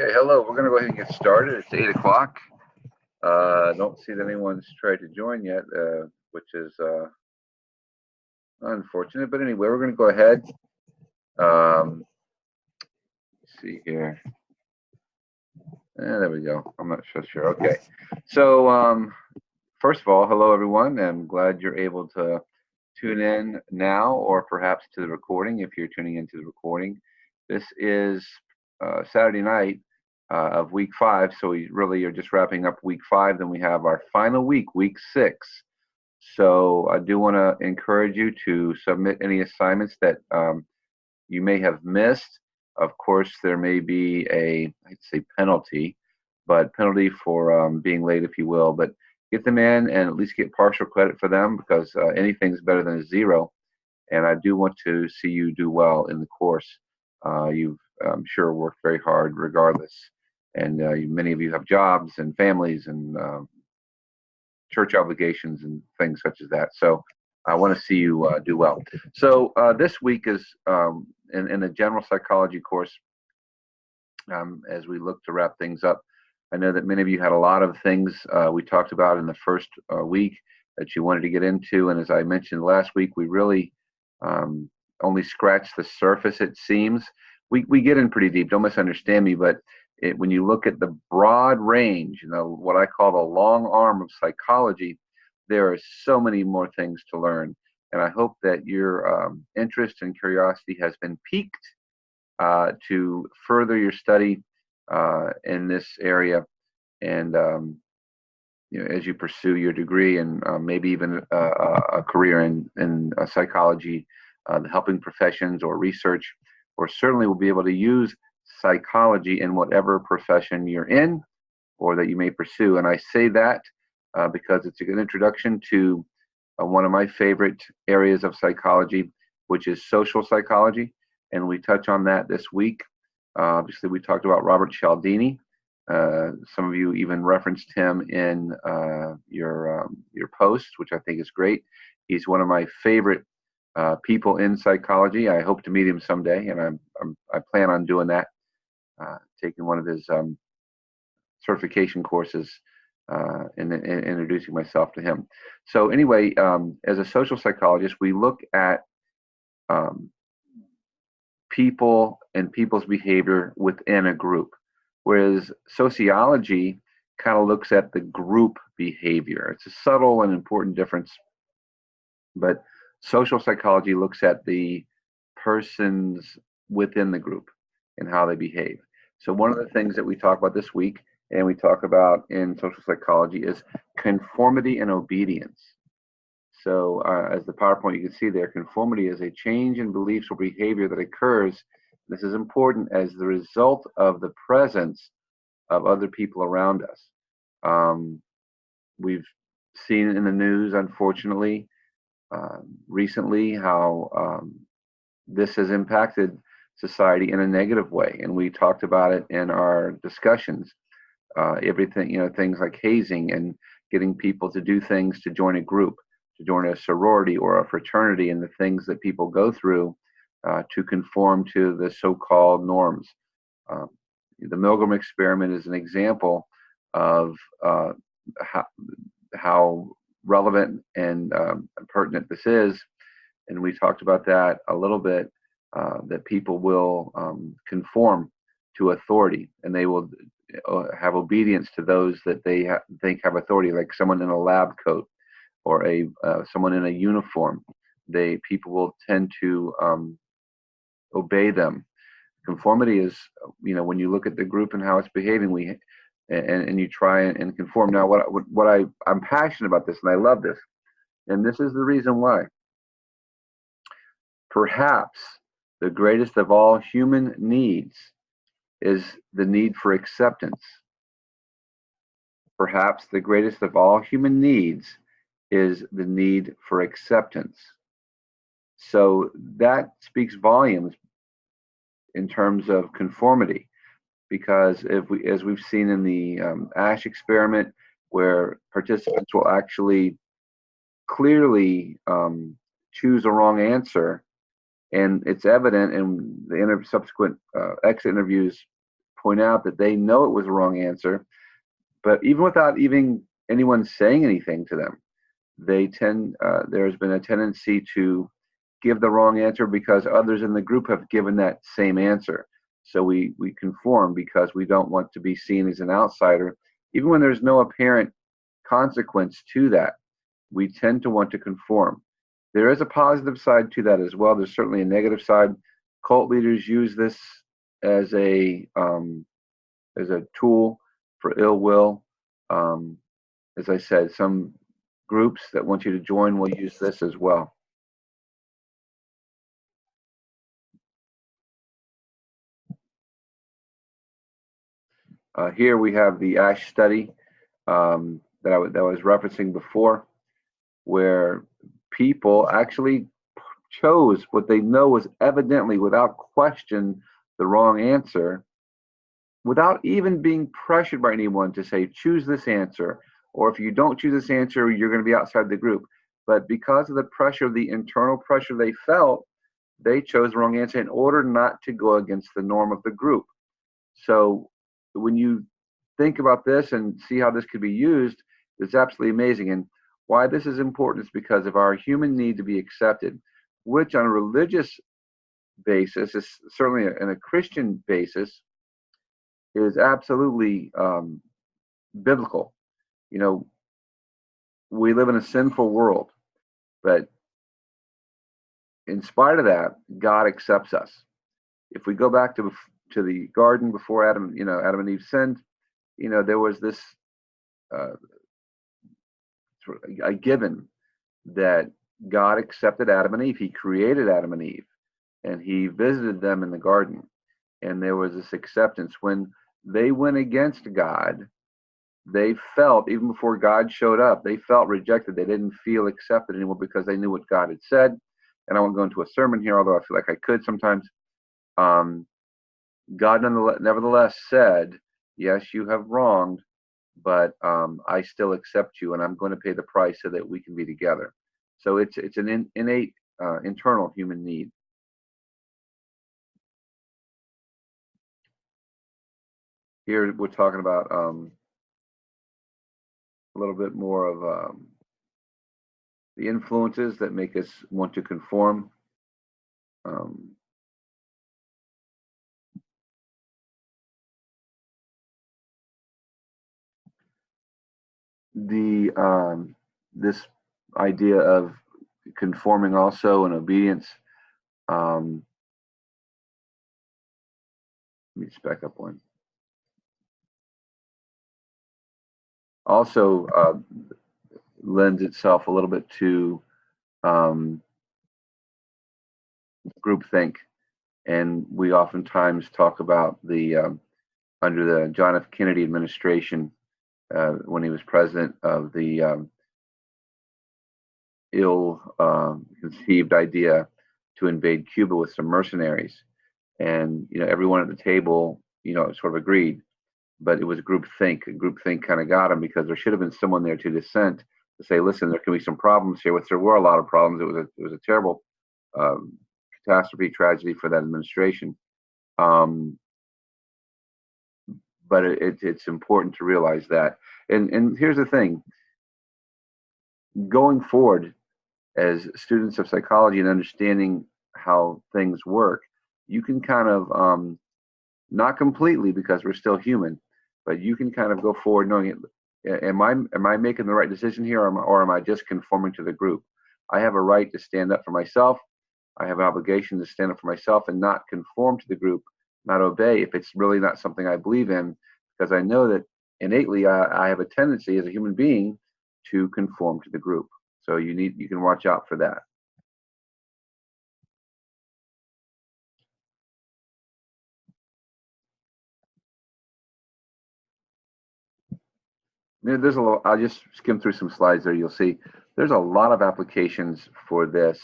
Okay, hello. We're going to go ahead and get started. It's 8 o'clock. Don't see that anyone's tried to join yet, which is unfortunate. But anyway, we're going to go ahead. Let's see here. There we go. I'm not so sure. Okay. So, first of all, hello, everyone. I'm glad you're able to tune in now or perhaps to the recording if you're tuning into the recording. This is Saturday night of week 5. So we really are just wrapping up week 5. Then we have our final week, week 6. So I do want to encourage you to submit any assignments that you may have missed. Of course, there may be I'd say penalty for being late, if you will. But get them in and at least get partial credit for them because anything's better than a 0. And I do want to see you do well in the course. You've, I'm sure, worked very hard regardless. And many of you have jobs and families and church obligations and things such as that. So I want to see you do well. So this week is in the general psychology course, as we look to wrap things up. I know that many of you had a lot of things we talked about in the first week that you wanted to get into. And as I mentioned last week, we really only scratched the surface, it seems. We get in pretty deep. Don't misunderstand me, but when you look at the broad range, what I call the long arm of psychology, there are so many more things to learn. And I hope that your interest and curiosity has been piqued to further your study in this area, and as you pursue your degree and maybe even a career in psychology, the helping professions or research, or certainly will be able to use psychology in whatever profession you're in or that you may pursue. And I say that because it's a good introduction to one of my favorite areas of psychology, which is social psychology. And we touch on that this week. Obviously, we talked about Robert Cialdini. Some of you even referenced him in your post, which I think is great. He's one of my favorite people in psychology. I hope to meet him someday, and I plan on doing that, taking one of his certification courses and introducing myself to him. So anyway, as a social psychologist, we look at people and people's behavior within a group, whereas sociology kind of looks at the group behavior. It's a subtle and important difference, but social psychology looks at the persons within the group and how they behave. So one of the things that we talk about this week and we talk about in social psychology is conformity and obedience. So as the PowerPoint you can see there, conformity is a change in beliefs or behavior that occurs. This is important as the result of the presence of other people around us. We've seen in the news, unfortunately, recently how this has impacted society in a negative way. And we talked about it in our discussions. Everything, things like hazing and getting people to do things to join a group, to join a sorority or a fraternity, and the things that people go through to conform to the so-called norms. The Milgram experiment is an example of how relevant and pertinent this is, and we talked about that a little bit, that people will conform to authority, and they will have obedience to those that they think have authority, like someone in a lab coat or someone in a uniform. People will tend to obey them. Conformity is, when you look at the group and how it's behaving, and you try and conform. Now, I'm passionate about this, and I love this, and this is the reason why. Perhaps the greatest of all human needs is the need for acceptance. Perhaps the greatest of all human needs is the need for acceptance. So that speaks volumes in terms of conformity, because as we've seen in the Asch experiment, where participants will actually clearly choose a wrong answer, and it's evident in the subsequent exit interviews point out that they know it was the wrong answer, but even without even anyone saying anything to them, there's been a tendency to give the wrong answer because others in the group have given that same answer. So we conform because we don't want to be seen as an outsider, even when there's no apparent consequence to that. We tend to want to conform. There is a positive side to that as well. There's certainly a negative side. Cult leaders use this as a tool for ill will. As I said, some groups that want you to join will use this as well. Here we have the Asch study that I was referencing before, where people actually chose what they know was evidently, without question, the wrong answer, without even being pressured by anyone to say, choose this answer, or if you don't choose this answer, you're going to be outside the group. But because of the pressure, the internal pressure they felt, they chose the wrong answer in order not to go against the norm of the group. So when you think about this and see how this could be used, it's absolutely amazing. And why this is important is because of our human need to be accepted, which on a religious basis, is certainly in a Christian basis, is absolutely biblical. You know, we live in a sinful world, but in spite of that, God accepts us. If we go back to the garden before Adam and Eve sinned, there was this a given that God accepted Adam and Eve. He created Adam and Eve, and he visited them in the garden. And there was this acceptance. When they went against God, they felt, even before God showed up, they felt rejected. They didn't feel accepted anymore because they knew what God had said. And I won't go into a sermon here, although I feel like I could sometimes. God nevertheless said, yes, you have wronged, but I still accept you, and I'm going to pay the price so that we can be together. So it's an innate internal human need. Here we're talking about a little bit more of the influences that make us want to conform. This idea of conforming also and obedience. Let me just back up one. Also lends itself a little bit to groupthink, and we oftentimes talk about the under the John F. Kennedy administration when he was president of the ill-conceived idea to invade Cuba with some mercenaries, and everyone at the table sort of agreed, but it was groupthink. Groupthink kind of got him because there should have been someone there to dissent to say, listen, there can be some problems here, which there were a lot of problems. It was a terrible catastrophe, tragedy for that administration. But it's important to realize that. And here's the thing. Going forward, as students of psychology and understanding how things work, you can kind of, not completely because we're still human, but you can kind of go forward knowing, am I making the right decision here, or am I just conforming to the group? I have a right to stand up for myself. I have an obligation to stand up for myself and not conform to the group, not obey if it's really not something I believe in, because I know that innately I have a tendency as a human being to conform to the group. So you can watch out for that. There's a lot. I'll just skim through some slides there. You'll see there's a lot of applications for this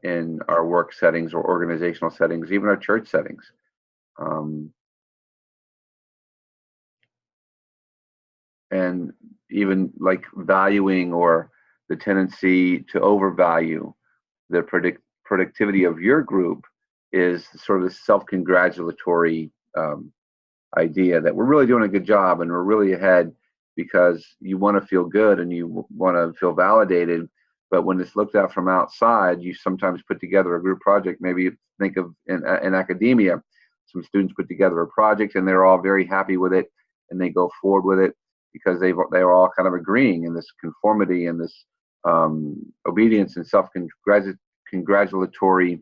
in our work settings or organizational settings, even our church settings. And even like valuing or the tendency to overvalue the productivity of your group is sort of the self-congratulatory idea that we're really doing a good job and we're really ahead because you want to feel good and you want to feel validated. But when it's looked at from outside, you sometimes put together a group project. Maybe think of in academia, some students put together a project and they're all very happy with it and they go forward with it because they're all kind of agreeing in this conformity and this obedience and self-congratulatory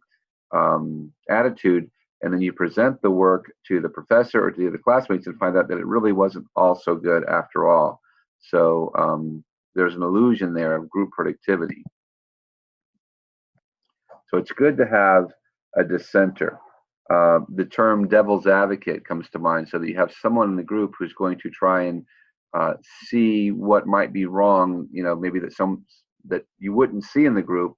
attitude. And then you present the work to the professor or to the other classmates and find out that it really wasn't all so good after all. So there's an illusion there of group productivity. So it's good to have a dissenter. The term devil's advocate comes to mind, so that you have someone in the group who's going to try and see what might be wrong, maybe that you wouldn't see in the group,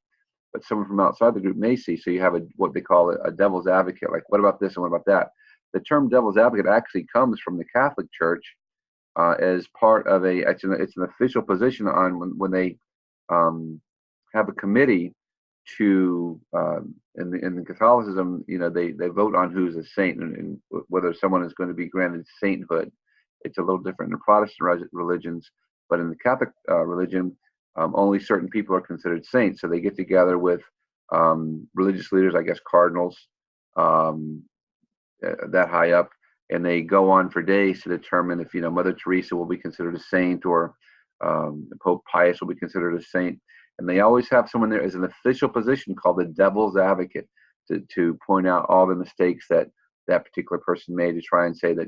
but someone from outside the group may see. So you have what they call a devil's advocate, like what about this and what about that? The term devil's advocate actually comes from the Catholic Church as part of it's an official position on when they have a committee to in Catholicism, they vote on who's a saint and whether someone is going to be granted sainthood. It's a little different in Protestant religions, but in the Catholic religion, only certain people are considered saints. So they get together with religious leaders, I guess cardinals, that high up, and they go on for days to determine if Mother Teresa will be considered a saint or Pope Pius will be considered a saint. And they always have someone there as an official position called the devil's advocate to point out all the mistakes that particular person made, to try and say that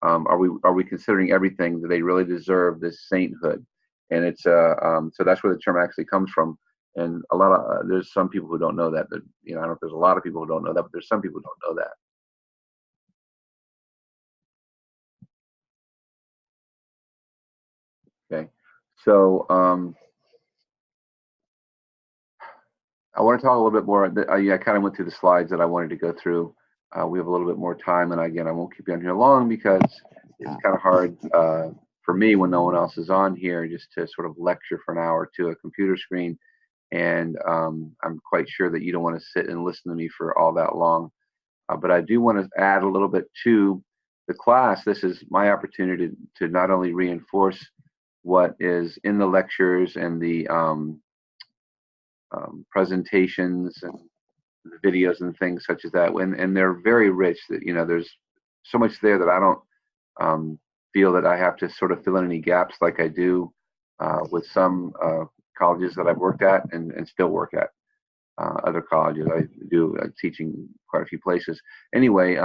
are we considering everything that they really deserve this sainthood. And it's so that's where the term actually comes from. And there's some people who don't know that. I don't know if there's a lot of people who don't know that, but there's some people who don't know that. Okay, so I want to talk a little bit more. I kind of went through the slides that I wanted to go through. We have a little bit more time, and again, I won't keep you on here long because it's kind of hard for me when no one else is on here just to sort of lecture for an hour to a computer screen. And I'm quite sure that you don't want to sit and listen to me for all that long. But I do want to add a little bit to the class. This is my opportunity to not only reinforce what is in the lectures and the presentations and the videos and things such as that, and they're very rich. That there's so much there that I don't feel that I have to sort of fill in any gaps like I do with some colleges that I've worked at and still work at. Other colleges I do teaching quite a few places. Anyway,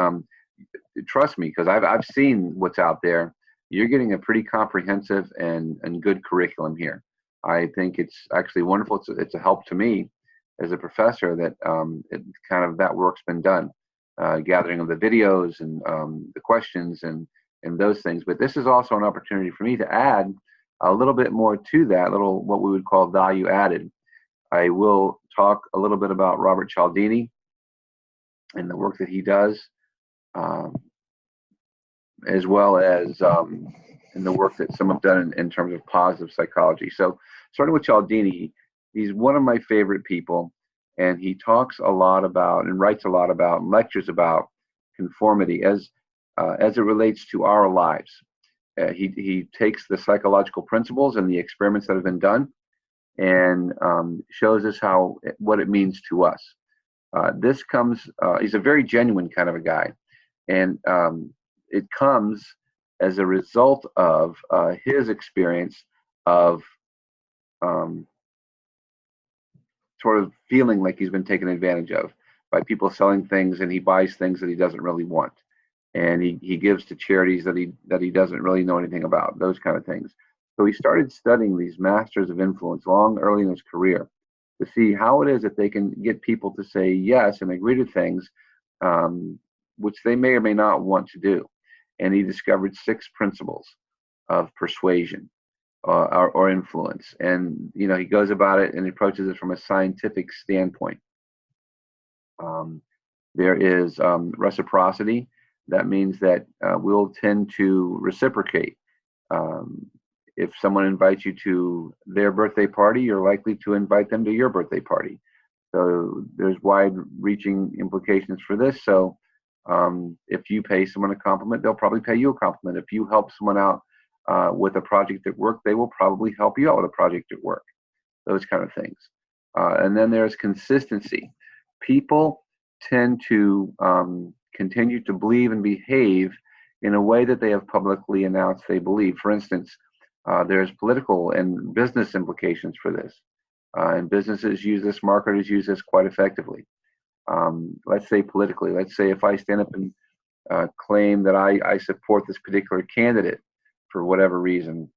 trust me, because I've seen what's out there. You're getting a pretty comprehensive and good curriculum here. I think it's actually wonderful. It's a help to me as a professor that that work's been done, gathering of the videos and the questions and those things. But this is also an opportunity for me to add a little bit more to that, what we would call value added. I will talk a little bit about Robert Cialdini and the work that he does, as well as in the work that some have done in terms of positive psychology. So starting with Cialdini, he's one of my favorite people, and he talks a lot about and writes a lot about and lectures about conformity as it relates to our lives. He takes the psychological principles and the experiments that have been done and shows us what it means to us. He's a very genuine kind of a guy, and it comes as a result of his experience of sort of feeling like he's been taken advantage of by people selling things, and he buys things that he doesn't really want, and he gives to charities that he doesn't really know anything about, those kind of things. So he started studying these masters of influence early in his career to see how it is that they can get people to say yes and agree to things which they may or may not want to do. And he discovered 6 principles of persuasion or influence. And he goes about it and he approaches it from a scientific standpoint. There is reciprocity. That means that we'll tend to reciprocate. If someone invites you to their birthday party, you're likely to invite them to your birthday party. So there's wide-reaching implications for this. So If you pay someone a compliment, they'll probably pay you a compliment. If you help someone out with a project at work, they will probably help you out with a project at work. Those kind of things. And then there's consistency. People tend to continue to believe and behave in a way that they have publicly announced they believe. For instance, there's political and business implications for this. And businesses use this, marketers use this quite effectively. Let's say politically, let's say if I stand up and claim that I support this particular candidate for whatever reason,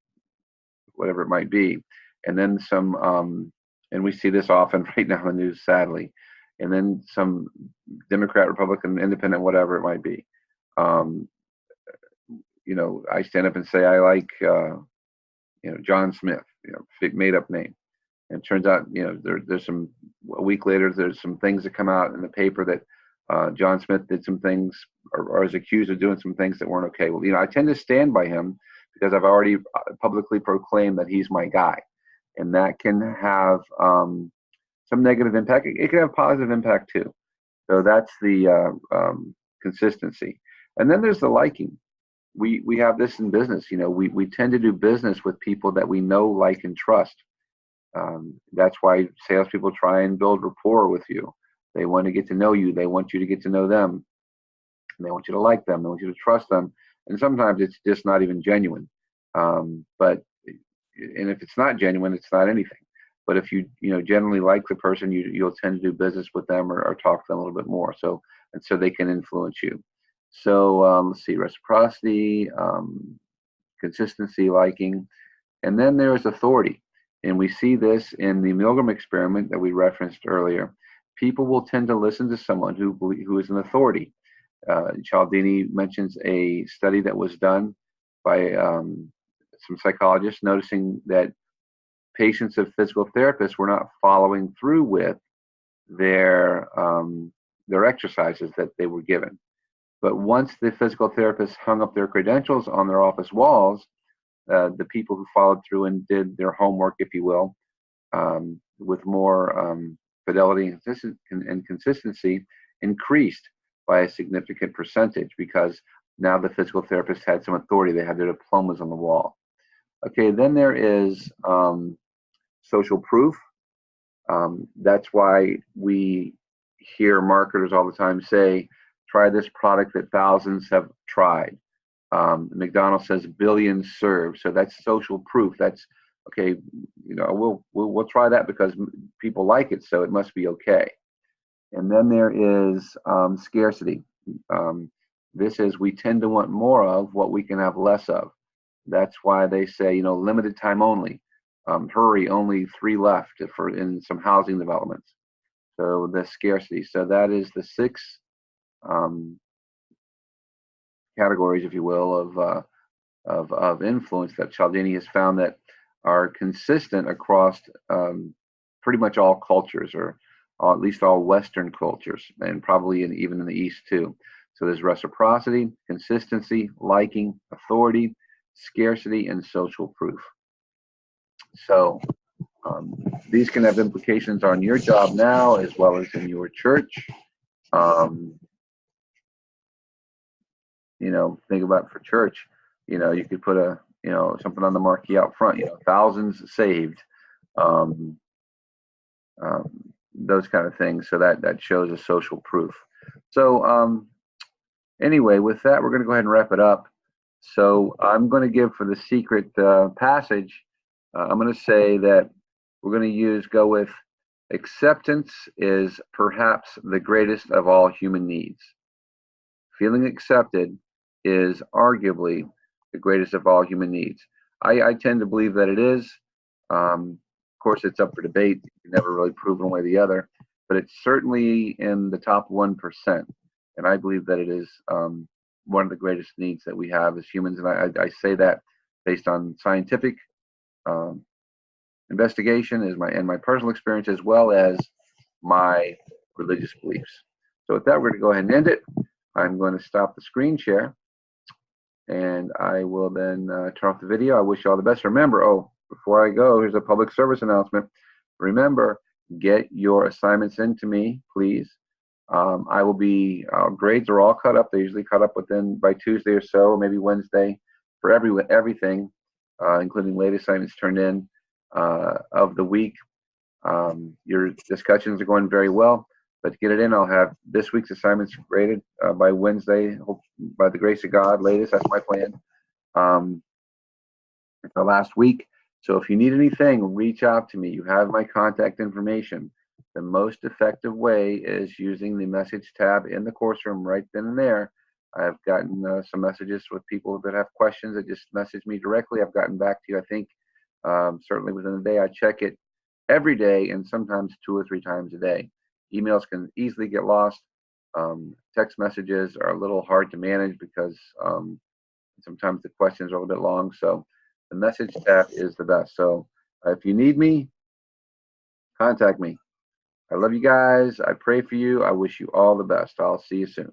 whatever it might be, and then some, and we see this often right now in the news, sadly, and then some Democrat, Republican, Independent, whatever it might be, you know, I stand up and say I like, you know, John Smith, you know, made up name. And it turns out, you know, there's some, a week later, there's some things that come out in the paper that John Smith did some things or is accused of doing some things that weren't okay. Well, you know, I tend to stand by him because I've already publicly proclaimed that he's my guy. And that can have some negative impact. It can have positive impact too. So that's the consistency. And then there's the liking. We have this in business. You know, we tend to do business with people that we know, like, and trust. That's why salespeople try and build rapport with you. They want to get to know you. They want you to get to know them. And they want you to like them. They want you to trust them. And sometimes it's just not even genuine. And if it's not genuine, it's not anything. But if you generally like the person, you'll tend to do business with them or talk to them a little bit more. So they can influence you. So let's see, reciprocity, consistency, liking, and then there's authority. And we see this in the Milgram experiment that we referenced earlier. People will tend to listen to someone who is an authority. Cialdini mentions a study that was done by some psychologists noticing that patients of physical therapists were not following through with their exercises that they were given. But once the physical therapists hung up their credentials on their office walls, the people who followed through and did their homework, if you will, with more fidelity and consistency, increased by a significant percentage because now the physical therapist had some authority. They had their diplomas on the wall. Okay, then there is social proof. That's why we hear marketers all the time say, try this product that thousands have tried. McDonald's says billions served. So that's social proof. That's okay. You know, we'll try that because people like it, so it must be okay. And then there is scarcity. This is we tend to want more of what we can have less of. That's why they say, you know, limited time only. Hurry, only 3 left in some housing developments. So the scarcity. So that is the 6 categories, if you will, of influence that Cialdini has found that are consistent across pretty much all cultures, or at least all Western cultures, and probably even in the East too. So there's reciprocity, consistency, liking, authority, scarcity, and social proof. So these can have implications on your job now as well as in your church. You know, think about for church, you know, you could put something on the marquee out front, you know, thousands saved, those kind of things. So that shows a social proof. So anyway, with that, we're going to go ahead and wrap it up. So I'm going to give for the secret passage, I'm going to say that we're going to go with acceptance is perhaps the greatest of all human needs. Feeling accepted is arguably the greatest of all human needs. I tend to believe that it is. Of course, it's up for debate. You can never really prove one way or the other, but it's certainly in the top 1%. And I believe that it is one of the greatest needs that we have as humans. And I say that based on scientific investigation and my personal experience, as well as my religious beliefs. So with that, we're going to go ahead and end it. I'm going to stop the screen share, and I will then turn off the video. I wish you all the best. Remember, before I go, here's a public service announcement. Remember, get your assignments in to me, please. I will be, grades are all cut up. They usually cut up by Tuesday or so, maybe Wednesday, for everything, including late assignments turned in of the week. Your discussions are going very well. Let's get it in. I'll have this week's assignments graded by Wednesday, by the grace of God, latest. That's my plan. For last week. So if you need anything, reach out to me. You have my contact information. The most effective way is using the message tab in the course room right then and there. I've gotten some messages with people that have questions that just message me directly. I've gotten back to you, I think, certainly within the day. I check it every day and sometimes 2 or 3 times a day. Emails can easily get lost. Text messages are a little hard to manage because sometimes the questions are a little bit long. So the message tab is the best. So if you need me, contact me. I love you guys. I pray for you. I wish you all the best. I'll see you soon.